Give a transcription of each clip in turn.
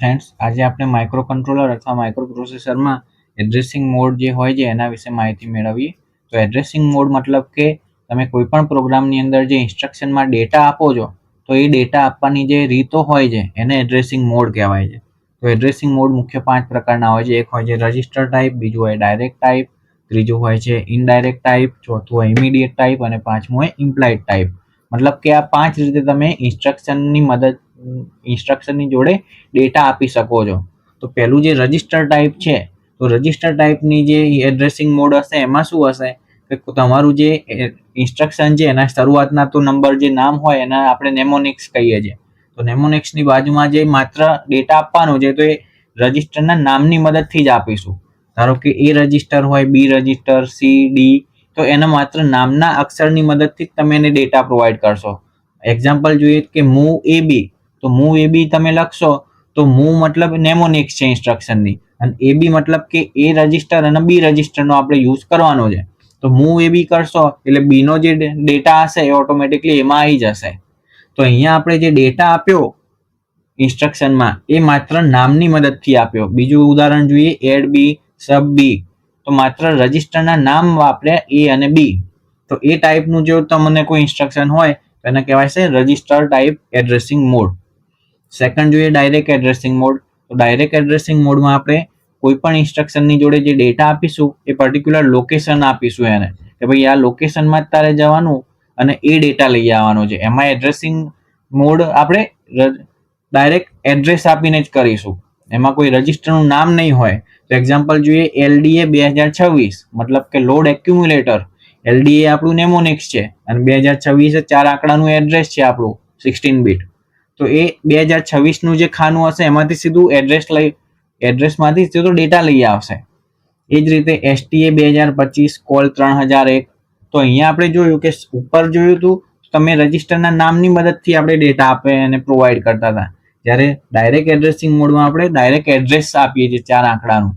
Friends, આજે આપણે micro controller અથવા માઇક્રો પ્રોસેસરમાં એડ્રેસિંગ મોડ જે હોય છે એના વિશે માહિતી મેળવીએ. તો એડ્રેસિંગ મોડ મતલબ કે તમે કોઈ પણ પ્રોગ્રામની અંદર જે ઇન્સ્ટ્રક્શનમાં ડેટા આપો છો તો એ ડેટા આપવાની જે રીતો હોય છે એને એડ્રેસિંગ મોડ કહેવાય છે. તો એડ્રેસિંગ મોડ મુખ્ય 5 પ્રકારના હોય છે. એક હોય છે રજિસ્ટર ટાઈપ, બીજું હોય ડાયરેક્ટ ટાઈપ, ત્રીજું હોય છે ઇનડાયરેક્ટ ટાઈપ, ચોથું હોય ઇમિડિયેટ ટાઈપ અને પાંચમું હોય ઇમ્પ્લાઇડ ટાઈપ. મતલબ કે આ 5 રીતે તમે ઇન્સ્ટ્રક્શનની જોડે ડેટા આપી શકો છો. તો પહેલું જે રજિસ્ટર ટાઈપ છે, તો રજિસ્ટર ટાઈપની જે એડ્રેસિંગ મોડ હશે એમાં શું હશે કે તમારું જે ઇન્સ્ટ્રક્શન છે એના શરૂઆતના તો નંબર જે નામ હોય એના આપણે નેમોનિક્સ કહીએ છીએ. તો નેમોનિક્સની બાજુમાં જે માત્ર ડેટા આપવાનો છે તો એ રજિસ્ટરના નામની મદદથી જ આપીશું. ધારો કે એ રજિસ્ટર હોય, બી રજિસ્ટર, સી, ડી, તો એના માત્ર નામના અક્ષરની મદદથી જ તમે એને ડેટા પ્રોવાઈડ કરશો. એક્ઝામ્પલ જોઈએ કે મૂવ એ બી, તો મૂવ એ બી તમે લખશો તો મૂવ મતલબ નેમોનિક્સ છે ઇન્સ્ટ્રક્શનની, અને એ બી મતલબ કે એ રજિસ્ટર અને બી રજિસ્ટરનો આપણે યુઝ કરવાનો છે. તો મૂવ એ બી કરશો એટલે બી નો જે ડેટા હશે એ ઓટોમેટિકલી એમાં આવી જશે. તો અહીંયા આપણે જે ડેટા આપ્યો ઇન્સ્ટ્રક્શનમાં એ માત્ર નામની મદદથી આપ્યો. બીજું ઉદાહરણ જોઈએ, એડ બી સબ બી, તો માત્ર રજિસ્ટરના નામ વાપર્યા એ અને બી. તો એ ટાઈપનું જો તમને કોઈ ઇન્સ્ટ્રક્શન હોય તો એને કહેવાય છે register type addressing mode. Second જોઈએ ડાયરેક્ટ એડ્રેસિંગ મોડ. તો ડાયરેક્ટ એડ્રેસિંગ મોડમાં આપણે કોઈ પણ ઇન્સ્ટ્રક્શનની જોડે જે ડેટા આપીશું એ પર્ટિક્યુલર લોકેશન આપીશું એને, કે ભાઈ આ લોકેશનમાં જ તારે જવાનું અને એ ડેટા લઈ આવવાનો છે. એમાં એડ્રેસિંગ મોડ આપણે ડાયરેક્ટ એડ્રેસ આપીને જ કરીશું, એમાં કોઈ રજિસ્ટરનું નામ નહીં હોય. તો એક્ઝામ્પલ જોઈએ, LDA 2026 મતલબ કે લોડ એક્યુમ્યુલેટર. LDA આપણું નેમોનિક્સ છે અને 2026 4 આંકડાનું એડ્રેસ છે આપણું 16 બીટ. તો એ 2026નું જે ખાનું હશે એમાંથી સીધું એડ્રેસમાંથી સીધો ડેટા લઈ આવશે. એ જ રીતે STA 2025 કોલ 3001. તો અહીંયા આપણે જોયું કે ઉપર જોયું હતું તમે રજિસ્ટરના નામની મદદથી આપણે ડેટા આપે અને પ્રોવાઈડ કરતા હતા, જ્યારે ડાયરેક્ટ એડ્રેસિંગ મોડમાં આપણે ડાયરેક્ટ એડ્રેસ આપીએ છીએ 4 આંકડાનું.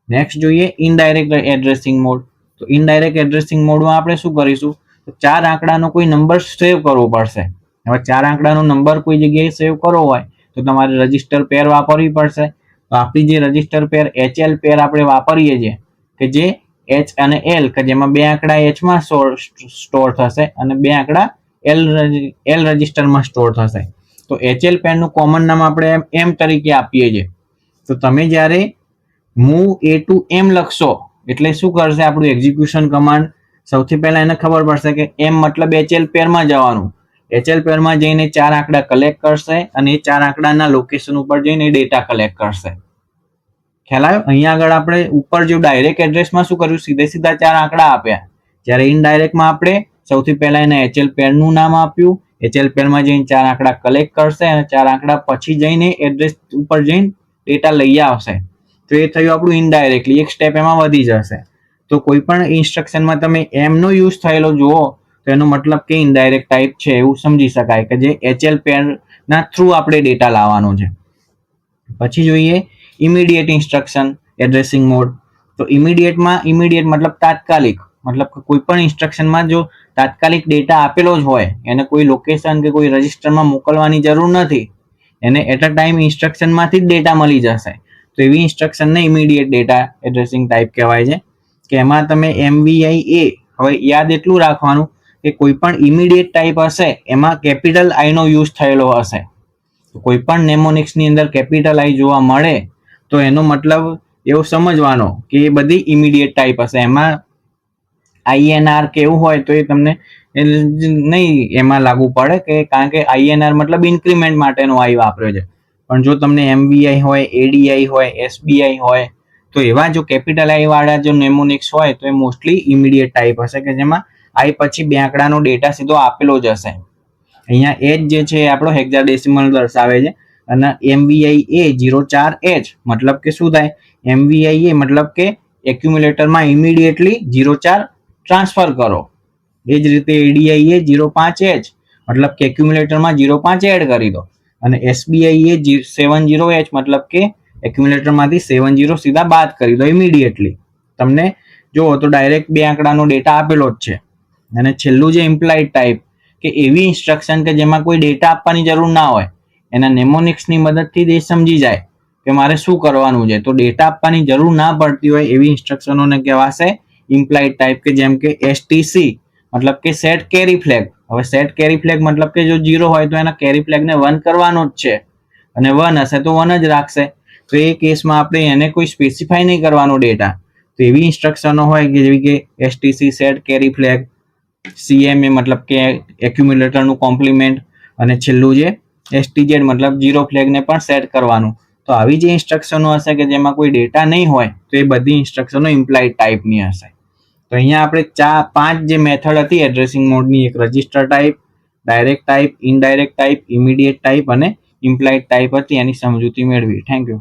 નેક્સ્ટ જોઈએ ઇનડાયરેક્ટ એડ્રેસિંગ મોડ. તો ઇનડાયરેક્ટ એડ્રેસિંગ મોડમાં આપણે શું કરીશું, તો 4 આંકડાનો કોઈ નંબર સેવ કરવો પડશે. હવે 4 આંકડાનો નંબર કોઈ જગ્યાએ સેવ કરવો હોય તો તમારે રજિસ્ટર પેર વાપરવી પડશે. તો આપણી જે રજિસ્ટર પેર HL પેર આપણે વાપરીએ છીએ કે જે H અને L, કે જેમાં 2 આંકડા H માં સ્ટોર થશે અને 2 આંકડા L રજિસ્ટરમાં સ્ટોર થશે. તો HL પેરનું કોમન નામ આપણે M તરીકે આપીએ છીએ. તો તમે જ્યારે મૂવ એ ટુ M લખશો એટલે શું કરશે આપણું એક્ઝિક્યુશન કમાન્ડ, સૌથી પહેલા એને ખબર પડશે કે M મતલબ HL પેરમાં જવાનું. HL પેરમાં જઈને 4 આંકડા કલેક્ટ કરશે અને એ 4 આંકડાના લોકેશન ઉપર જઈને ડેટા કલેક્ટ કરશે. ખ્યાલ આવ્યો? અહીંયા આગળ આપણે ઉપર જો ડાયરેક્ટ એડ્રેસમાં શું કર્યું, સીધા 4 આંકડા આપ્યા, જ્યારે ઇનડાયરેક્ટમાં આપણે સૌથી પહેલા એને HL પેરનું નામ આપ્યું, HL પેરમાં જઈને 4 આંકડા કલેક્ટ કરશે અને 4 આંકડા પછી જઈને એડ્રેસ ઉપર જઈને ડેટા લઈ આવશે. તો એ થયું આપણું ઇનડાયરેક્ટલી, એક સ્ટેપ એમાં વધી જશે. તો કોઈ પણ ઇન્સ્ટ્રક્શનમાં તમે M નો યુઝ થયેલો જુઓ તો એનો મતલબ કે ઇનડાયરેક્ટ ટાઈપ છે એવું સમજી શકાય, કે જે HL પેરના થ્રુ આપણે ડેટા લાવવાનો છે. પછી જોઈએ ઇમિડિયેટ ઇન્સ્ટ્રક્શન એડ્રેસિંગ મોડ. તો ઇમિડિયેટ મતલબ તાત્કાલિક, મતલબ કે કોઈ પણ ઇન્સ્ટ્રક્શનમાં જો તાત્કાલિક ડેટા આપેલો જ હોય, એને કોઈ લોકેશન કે કોઈ રજિસ્ટરમાં મોકલવાની જરૂર નથી, એને એટ અ ટાઈમ ઇન્સ્ટ્રક્શનમાંથી જ ડેટા મળી જશે. તો એવી ઇન્સ્ટ્રક્શનને ઇમિડિયેટ ડેટા એડ્રેસિંગ ટાઈપ કહેવાય છે, કે એમાં તમે MVI A, હવે યાદ એટલું રાખવાનું કે કોઈ પણ ઇમિડિયેટ ટાઈપ હશે એમાં કેપિટલ I નો યુઝ થયેલો હશે. તો કોઈ પણ નેમોનિક્સની અંદર કેપિટલ I જોવા મળે તો એનો મતલબ એવો સમજવાનો કે એ બધી ઇમિડિયેટ ટાઈપ હશે. એમાં INR કેવું હોય તો એ તમને નહીં એમાં લાગુ પડે, કે કારણ કે INR મતલબ ઇન્ક્રીમેન્ટ માટેનો I વાપર્યો છે. પણ જો તમને MVI હોય, ADI હોય, SBI હોય, તો એવા જો કેપિટલ I વાળા જો નેમોનિક્સ હોય તો એ મોસ્ટલી ઇમિડિયેટ ટાઈપ હશે, કે જેમાં I પછી 2 આંકડાનો ડેટા સીધો આપેલો જ હશે. અહીંયા H જે છે આપણો હેક્સાડેસિમલ દર્શાવે છે અને MVI A 04H મતલબ કે શું થાય, MVI A મતલબ કે એક્યુમ્યુલેટરમાં ઇમિડિયેટલી 04 ટ્રાન્સફર કરો. એ જ રીતે ADI A 05H મતલબ કે એક્યુમ્યુલેટરમાં 05 એડ કરી દો, અને SBI A 70H મતલબ કે એક્યુમ્યુલેટરમાંથી 70 સીધા બાદ કરી દો ઇમિડિયેટલી. તમને જુઓ તો ડાયરેક્ટ 2 આંકડાનો ડેટા આપેલો જ છે. અને છેલ્લું જે ઇમ્પ્લાઇડ ટાઈપ, કે એવી ઇન્સ્ટ્રક્શન કે જેમાં કોઈ ડેટા આપવાની જરૂર ના હોય, એના નેમોનિક્સની મદદથી જ એ સમજી જાય કે મારે શું કરવાનું છે. તો ડેટા આપવાની જરૂર ના પડતી હોય એવી ઇન્સ્ટ્રક્શનોને કહેવાશે ઇમ્પ્લાઇડ ટાઈપ, કે જેમ કે STC મતલબ કે સેટ કેરી ફ્લેગ. હવે સેટ કેરી ફ્લેગ મતલબ કે જો 0 હોય તો એના કેરી ફ્લેગને 1 કરવાનો જ છે, અને 1 હશે તો 1 જ રાખશે. તો એ કેસમાં આપણે એને કોઈ સ્પેસિફાય નહીં કરવાનો ડેટા. તો એવી ઇન્સ્ટ્રક્શનો હોય કે જેવી કે STC set carry flag, CMA મતલબ કે એક્યુમ્યુલેટરનું કોમ્પ્લિમેન્ટ, અને છેલ્લું જે STZ મતલબ 0 ફ્લેગને પણ સેટ કરવાનું. તો આવી જે ઇન્સ્ટ્રક્શનો હશે કે જેમાં કોઈ ડેટા નહીં હોય તો એ બધી ઇન્સ્ટ્રક્શનો ઇમ્પ્લાઇડ ટાઈપની હશે. તો અહીંયા આપણે 5 જે મેથડ હતી એડ્રેસિંગ મોડની, એક register type, direct type, indirect type, immediate type અને ઇમ્પ્લાઇડ ટાઈપ હતી, એની સમજૂતી મેળવી. Thank you.